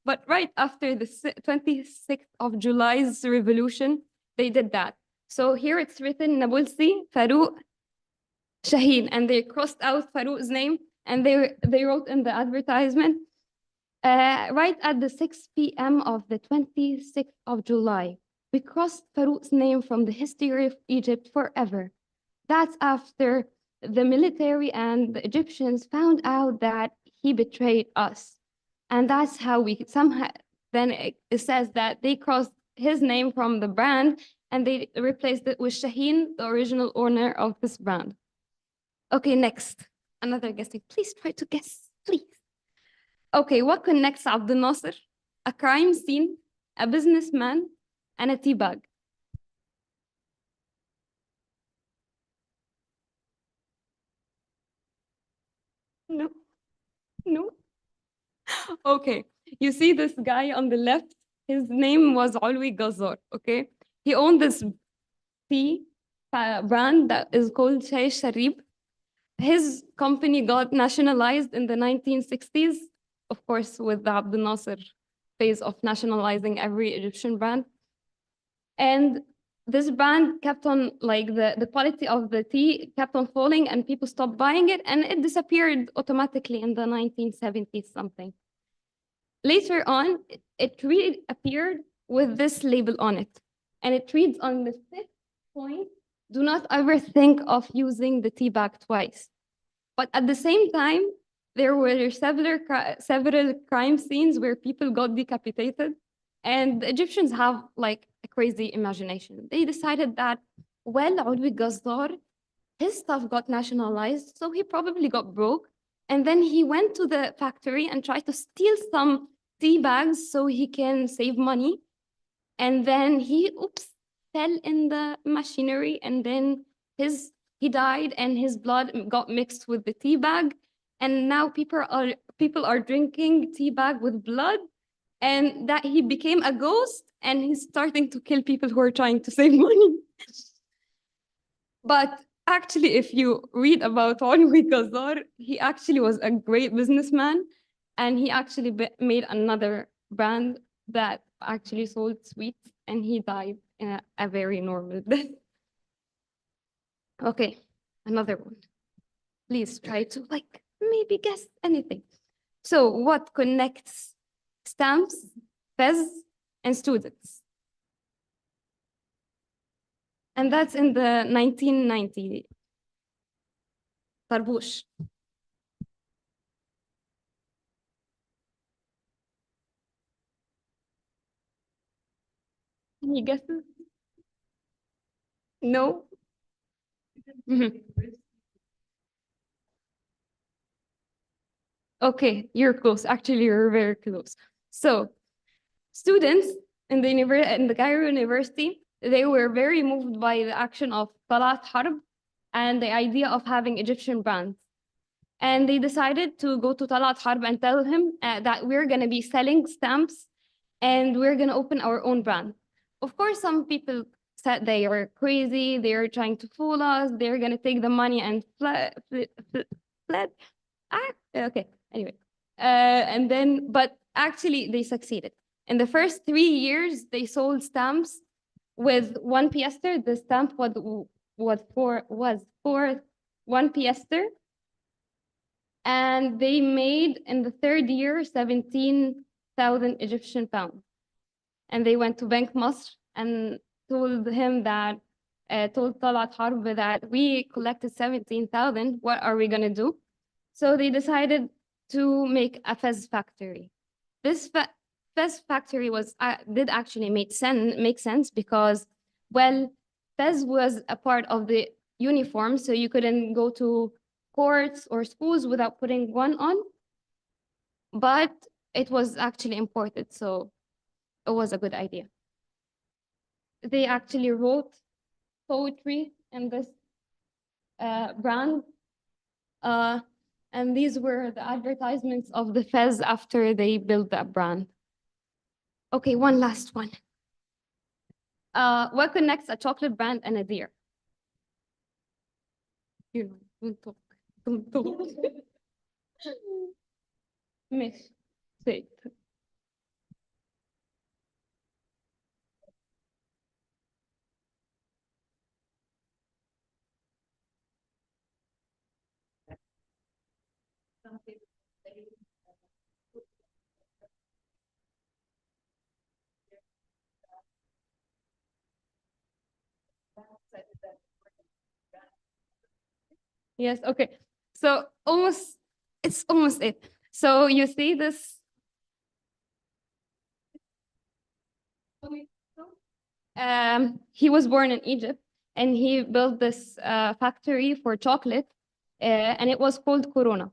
S7: But right after the 26th of July's revolution, they did that. So here it's written Nabulsi, Farouk, Shaheen, and they crossed out Farouk's name, and they wrote in the advertisement, right at the 6 p.m. of the 26th of July, we crossed Farouk's name from the history of Egypt forever. That's after the military and the Egyptians found out that he betrayed us. And that's how we somehow, then it says that they crossed his name from the brand and they replaced it with Shaheen, the original owner of this brand. Okay, next, another guessing. Please try to guess, please. Okay, what connects Abdel Nasser, a crime scene, a businessman, and a tea bag? No, no. Okay, you see this guy on the left, his name was Alwi Gazar, okay? He owned this tea brand that is called Shay Sharib. His company got nationalized in the 1960s, of course, with the Abdel Nasser phase of nationalizing every Egyptian brand. And this brand kept on, like the quality of the tea kept on falling and people stopped buying it and it disappeared automatically in the 1970s something. Later on, it reappeared with this label on it. And it reads on the 5th point, do not ever think of using the tea bag twice. But at the same time, there were several crime scenes where people got decapitated. And the Egyptians have like a crazy imagination. They decided that, well, Ulwi Gazdar, his stuff got nationalized, so he probably got broke. And then he went to the factory and tried to steal some tea bags so he can save money. And then he, fell in the machinery and then he died and his blood got mixed with the tea bag. And now people are drinking tea bag with blood, and that he became a ghost and he's starting to kill people who are trying to save money. But actually, if you read about Alwi Gazar, he actually was a great businessman and he actually made another brand that actually sold sweets and he died in a very normal death. Okay, another one. Please try to like maybe guess anything. So what connects stamps, Fez, and students? And that's in the 1990. Tarbush. Any guesses? No? Okay, you're close. Actually, you're very close. So, students in the Cairo University, they were very moved by the action of Talat Harb and the idea of having Egyptian brands. And they decided to go to Talat Harb and tell him that we're going to be selling stamps and we're going to open our own brand. Of course, some people said they are crazy, they are trying to fool us, they're going to take the money and fled. Okay, anyway. But actually they succeeded. In the first 3 years, they sold stamps with 1 piaster. The stamp was for 1 piaster. And they made, in the 3rd year, 17,000 Egyptian pounds. And they went to Bank Masr and told him that, told Talat Harb that we collected 17,000, what are we gonna do? So they decided to make a Fez factory. This Fez factory did actually make sense because, well, Fez was a part of the uniform, so you couldn't go to courts or schools without putting one on. But it was actually imported, so it was a good idea. They actually wrote poetry in this brand. And these were the advertisements of the Fez after they built that brand. Okay, one last one. What connects a chocolate brand and a deer? You know, don't talk. Don't talk. ماشي. Say it. Yes, okay. So it's almost it. So you see this. He was born in Egypt and he built this factory for chocolate and it was called Corona.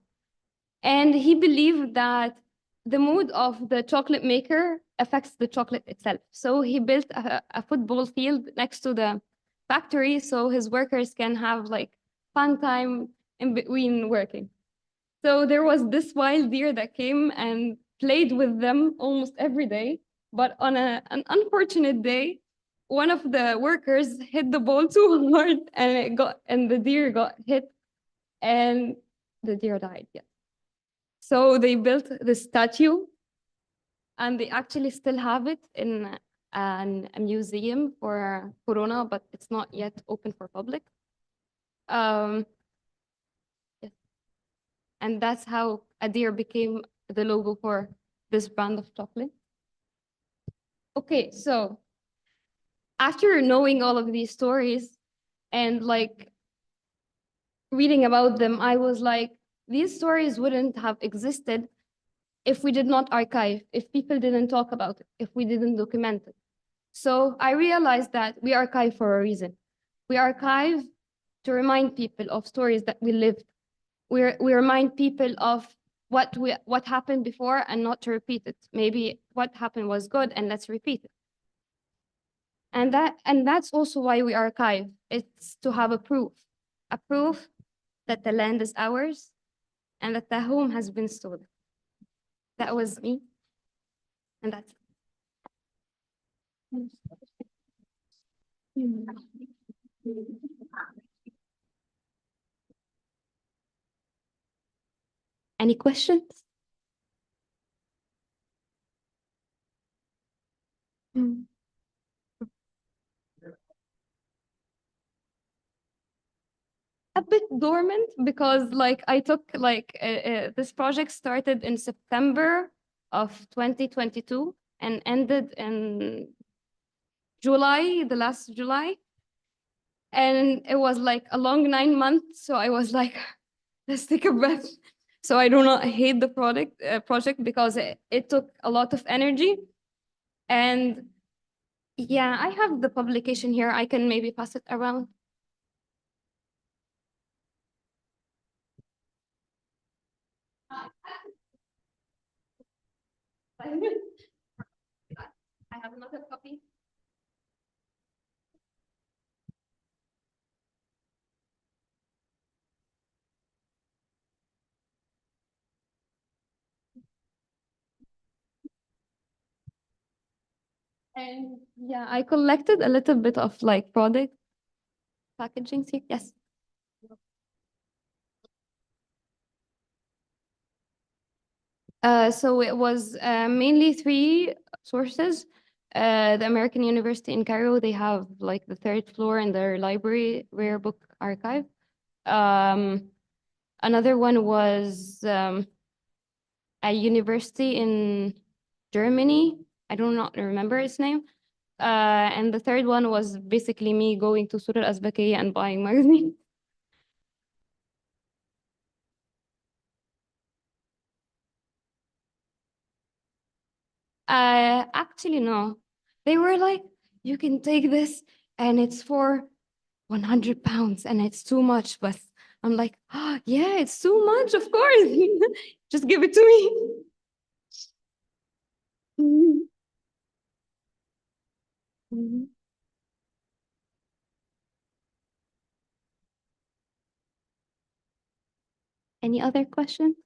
S7: And he believed that the mood of the chocolate maker affects the chocolate itself. So he built a football field next to the factory so his workers can have like fun time in between working. So there was this wild deer that came and played with them almost every day. But on an unfortunate day, one of the workers hit the ball too hard and the deer got hit and the deer died. Yeah. So they built the statue and they actually still have it in a museum for Corona, but it's not yet open for public. Yes. And that's how a deer became the logo for this brand of chocolate. Okay, so after knowing all of these stories and like reading about them, I was like, these stories wouldn't have existed if we did not archive, if people didn't talk about it, if we didn't document it. So I realized that we archive for a reason. We archive to remind people of stories that we lived. We remind people of what happened before and not to repeat it. Maybe what happened was good and let's repeat it. And that's also why we archive. It's to have a proof that the land is ours and that the home has been stolen. That was me, and that's it. Any questions? A bit dormant because like I took like this project started in September of 2022 and ended in July, the last July. And it was like a long 9 months. So I was like, let's take a breath. So I do not hate the project because it took a lot of energy. And yeah, I have the publication here. I can maybe pass it around. I have another copy. And yeah, I collected a little bit of like product packaging. Yes. So it was mainly 3 sources. The American University in Cairo, they have like the 3rd floor in their library, rare book archive. Another one was a university in Germany. I do not remember its name. And the 3rd one was basically me going to Surah Al-Azbakiyya and buying magazines. Actually, no. They were like, you can take this and it's for 100 pounds and it's too much. But I'm like, oh, yeah, it's too much, of course. Just give it to me. Mhm. Any other questions?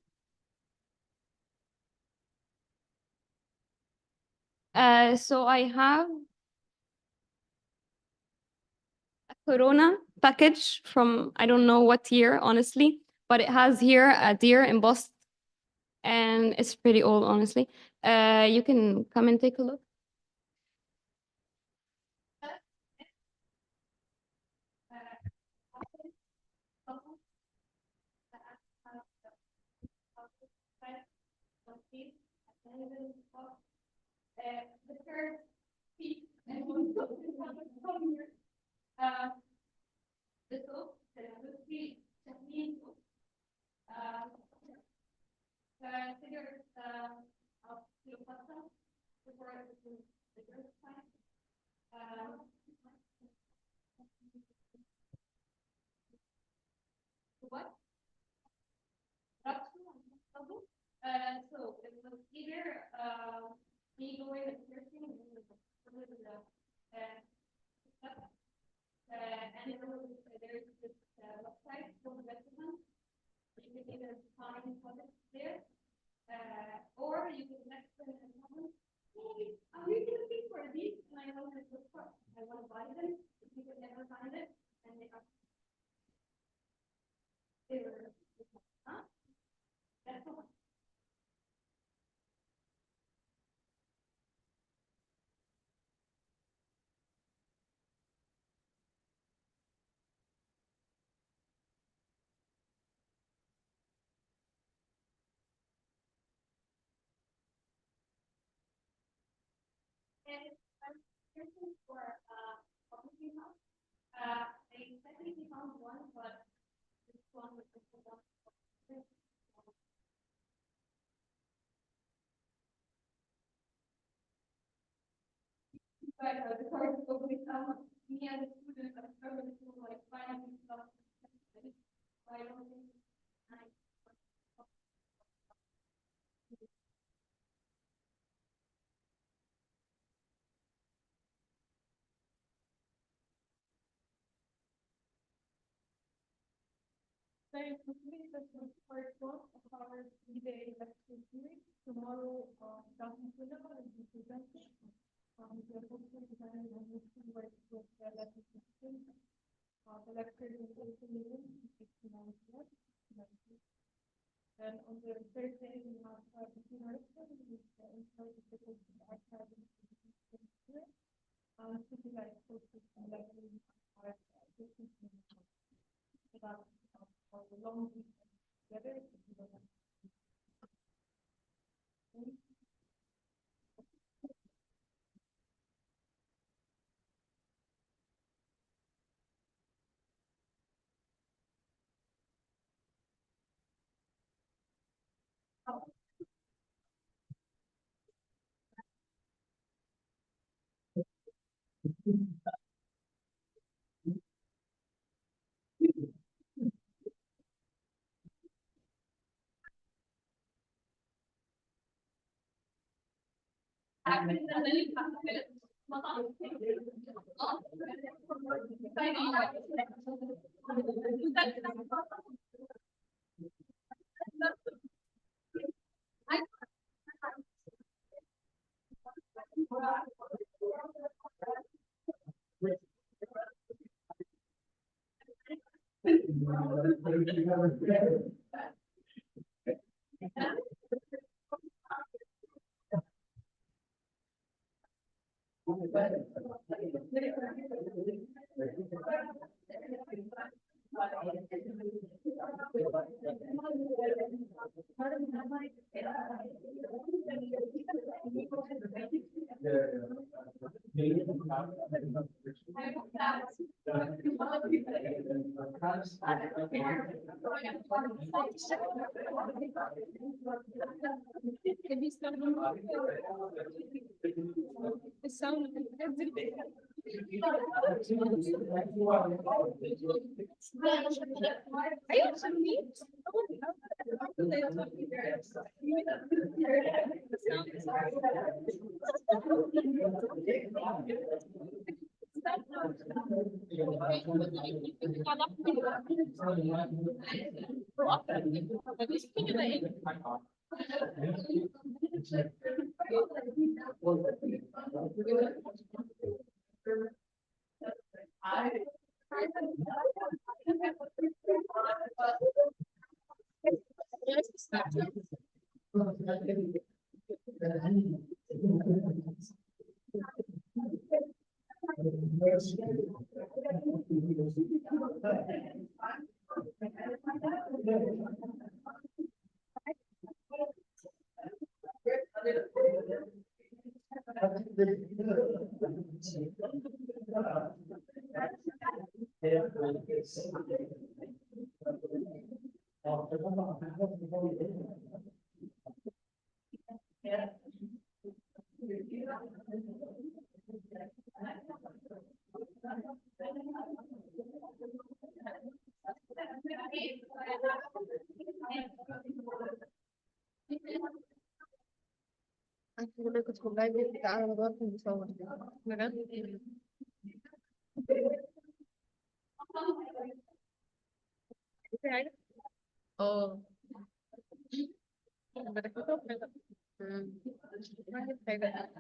S7: So I have a Corona package from I don't know what year, honestly, but it has here a deer embossed, and it's pretty old, honestly. You can come and take a look. The first piece and the top, the three techniques, figures of Cleopatra before the first time. What? So it was either me going and searching and then and it was there's this website called Restaurant. You can either find products there, or you can next them and comment, hey, I'm really looking for these and I want to look for I want to buy them. If you could never find it, and they are huh? That's all. And I'm searching for publishing house. I technically found one, but this one was just one. But the card is opening down. Me as a student, I'm struggling to like find these stuff. I don't think I So complete the first one of our 3-day lecture series. Tomorrow, Dr. Fuller will be presenting. We are hopefully designing a new work with the lecture system. The lecture is 80 minutes, 69 minutes. And on the third day, we have the lecture, which is the insight of the archiving system. Something like focus on lecturing our different about the long together. Can we start?
S6: الساوند ايوه سميت
S8: أنا كنت في اللايبرري بتاع رمضان في المصور بجد. في حاجة؟ اه بدك تشوف حاجة؟ حاجة